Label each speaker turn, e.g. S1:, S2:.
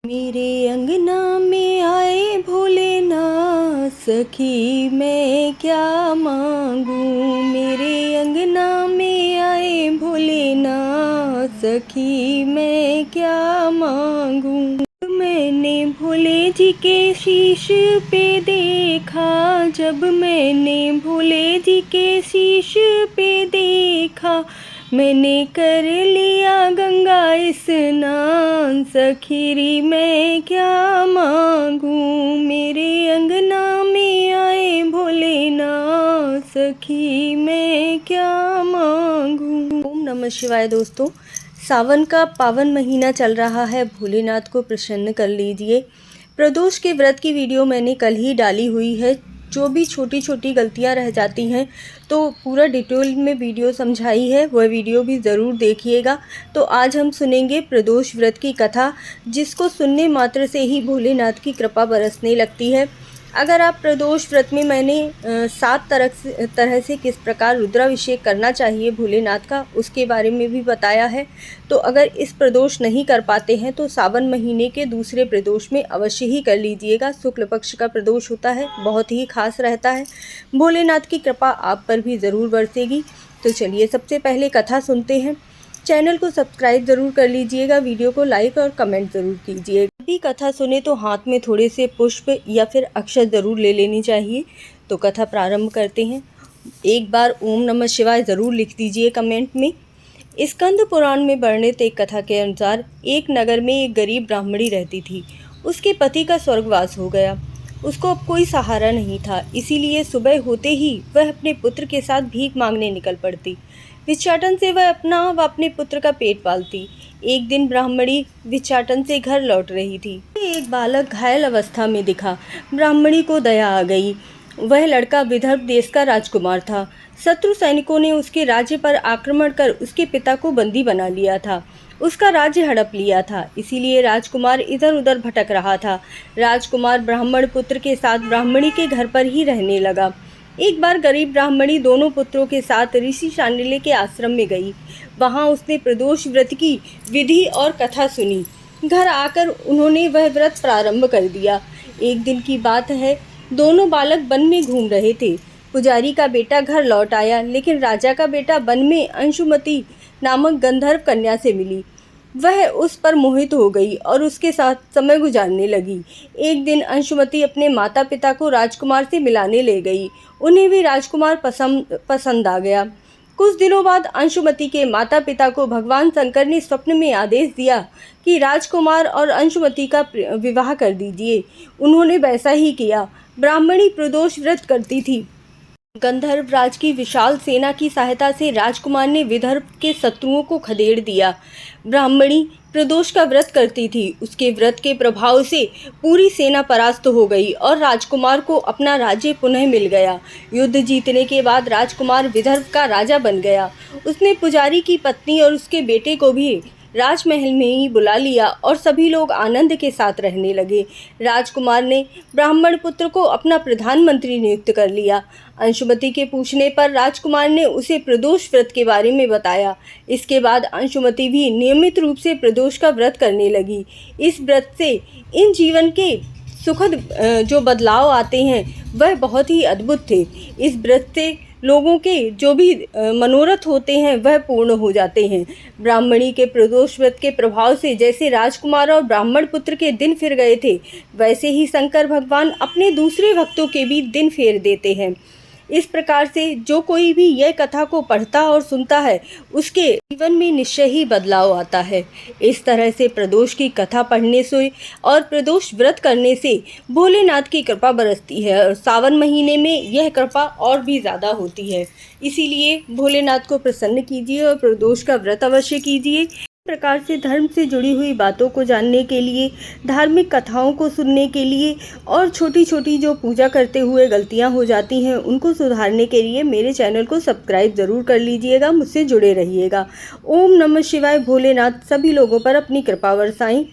S1: मेरे अंगना में आए भोलेनाथ, सखी मैं क्या मांगूं। मेरे अंगना में आए भोलेनाथ, सखी मैं क्या मांगूं। मैंने भोले जी के शीश पे देखा, जब मैंने भोले जी के शीश पे देखा, मैंने कर लिया गंगा स्नान। सखीरी मैं क्या मांगूं। मेरे अंगना में आए भोलेनाथ, सखी मैं क्या मांगूं। ओम नमः शिवाय। दोस्तों, सावन का पावन महीना चल रहा है, भोलेनाथ को प्रसन्न कर लीजिए। प्रदोष के व्रत की वीडियो मैंने कल ही डाली हुई है। जो भी छोटी छोटी गलतियां रह जाती हैं तो पूरा डिटेल में वीडियो समझाई है, वह वीडियो भी ज़रूर देखिएगा। तो आज हम सुनेंगे प्रदोष व्रत की कथा, जिसको सुनने मात्र से ही भोलेनाथ की कृपा बरसने लगती है। अगर आप प्रदोष व्रत में मैंने 7 तरह से किस प्रकार रुद्राभिषेक करना चाहिए भोलेनाथ का, उसके बारे में भी बताया है। तो अगर इस प्रदोष नहीं कर पाते हैं तो सावन महीने के दूसरे प्रदोष में अवश्य ही कर लीजिएगा। शुक्ल पक्ष का प्रदोष होता है, बहुत ही खास रहता है। भोलेनाथ की कृपा आप पर भी ज़रूर बरसेगी। तो चलिए सबसे पहले कथा सुनते हैं। चैनल को सब्सक्राइब ज़रूर कर लीजिएगा, वीडियो को लाइक और कमेंट ज़रूर कीजिएगा। भी कथा सुने तो हाथ में थोड़े से पुष्प या फिर अक्षत ज़रूर ले लेनी चाहिए। तो कथा प्रारंभ करते हैं। एक बार ओम नमः शिवाय ज़रूर लिख दीजिए कमेंट में। स्कंद पुराण में वर्णित एक कथा के अनुसार एक नगर में एक गरीब ब्राह्मणी रहती थी। उसके पति का स्वर्गवास हो गया। उसको अब कोई सहारा नहीं था, इसीलिए सुबह होते ही वह अपने पुत्र के साथ भीख मांगने निकल पड़ती। भिक्षाटन से वह अपना व अपने पुत्र का पेट पालती। एक दिन ब्राह्मणी भिक्षाटन से घर लौट रही थी। एक बालक घायल अवस्था में दिखा। ब्राह्मणी को दया आ गई। वह लड़का विदर्भ देश का राजकुमार था। शत्रु सैनिकों ने उसके राज्य पर आक्रमण कर उसके पिता को बंदी बना लिया था। उसका राज्य हड़प लिया था, इसीलिए राजकुमार इधर उधर भटक रहा था। राजकुमार ब्राह्मण पुत्र के साथ ब्राह्मणी के घर पर ही रहने लगा। एक बार गरीब ब्राह्मणी दोनों पुत्रों के साथ ऋषि शांडिल्य के आश्रम में गई। वहां उसने प्रदोष व्रत की विधि और कथा सुनी। घर आकर उन्होंने वह व्रत प्रारंभ कर दिया। एक दिन की बात है, दोनों बालक वन में घूम रहे थे। पुजारी का बेटा घर लौट आया, लेकिन राजा का बेटा वन में अंशुमति नामक गंधर्व कन्या से मिली। वह उस पर मोहित हो गई और उसके साथ समय गुजारने लगी। एक दिन अंशुमति अपने माता पिता को राजकुमार से मिलाने ले गई। उन्हें भी राजकुमार पसंद आ गया। कुछ दिनों बाद अंशुमति के माता पिता को भगवान शंकर ने स्वप्न में आदेश दिया कि राजकुमार और अंशुमति का विवाह कर दीजिए। उन्होंने वैसा ही किया। ब्राह्मणी प्रदोष व्रत करती थी। गंधर्व राज की विशाल सेना की सहायता से राजकुमार ने विदर्भ के शत्रुओं को खदेड़ दिया। ब्राह्मणी प्रदोष का व्रत करती थी। उसके व्रत के प्रभाव से पूरी सेना परास्त हो गई और राजकुमार को अपना राज्य पुनः मिल गया। युद्ध जीतने के बाद राजकुमार विदर्भ का राजा बन गया। उसने पुजारी की पत्नी और उसके बेटे को भी राजमहल में ही बुला लिया और सभी लोग आनंद के साथ रहने लगे। राजकुमार ने ब्राह्मण पुत्र को अपना प्रधानमंत्री नियुक्त कर लिया। अंशुमति के पूछने पर राजकुमार ने उसे प्रदोष व्रत के बारे में बताया। इसके बाद अंशुमति भी नियमित रूप से प्रदोष का व्रत करने लगी। इस व्रत से इन जीवन के सुखद जो बदलाव आते हैं वह बहुत ही अद्भुत थे। इस व्रत से लोगों के जो भी मनोरथ होते हैं वह पूर्ण हो जाते हैं। ब्राह्मणी के प्रदोष व्रत के प्रभाव से जैसे राजकुमार और ब्राह्मण पुत्र के दिन फिर गए थे, वैसे ही शंकर भगवान अपने दूसरे भक्तों के भी दिन फेर देते हैं। इस प्रकार से जो कोई भी यह कथा को पढ़ता और सुनता है उसके जीवन में निश्चय ही बदलाव आता है। इस तरह से प्रदोष की कथा पढ़ने से और प्रदोष व्रत करने से भोलेनाथ की कृपा बरसती है और सावन महीने में यह कृपा और भी ज़्यादा होती है। इसीलिए भोलेनाथ को प्रसन्न कीजिए और प्रदोष का व्रत अवश्य कीजिए। प्रकार से धर्म से जुड़ी हुई बातों को जानने के लिए, धार्मिक कथाओं को सुनने के लिए और छोटी छोटी जो पूजा करते हुए गलतियां हो जाती हैं उनको सुधारने के लिए मेरे चैनल को सब्सक्राइब ज़रूर कर लीजिएगा, मुझसे जुड़े रहिएगा। ओम नमः शिवाय। भोलेनाथ सभी लोगों पर अपनी कृपा बरसाएं।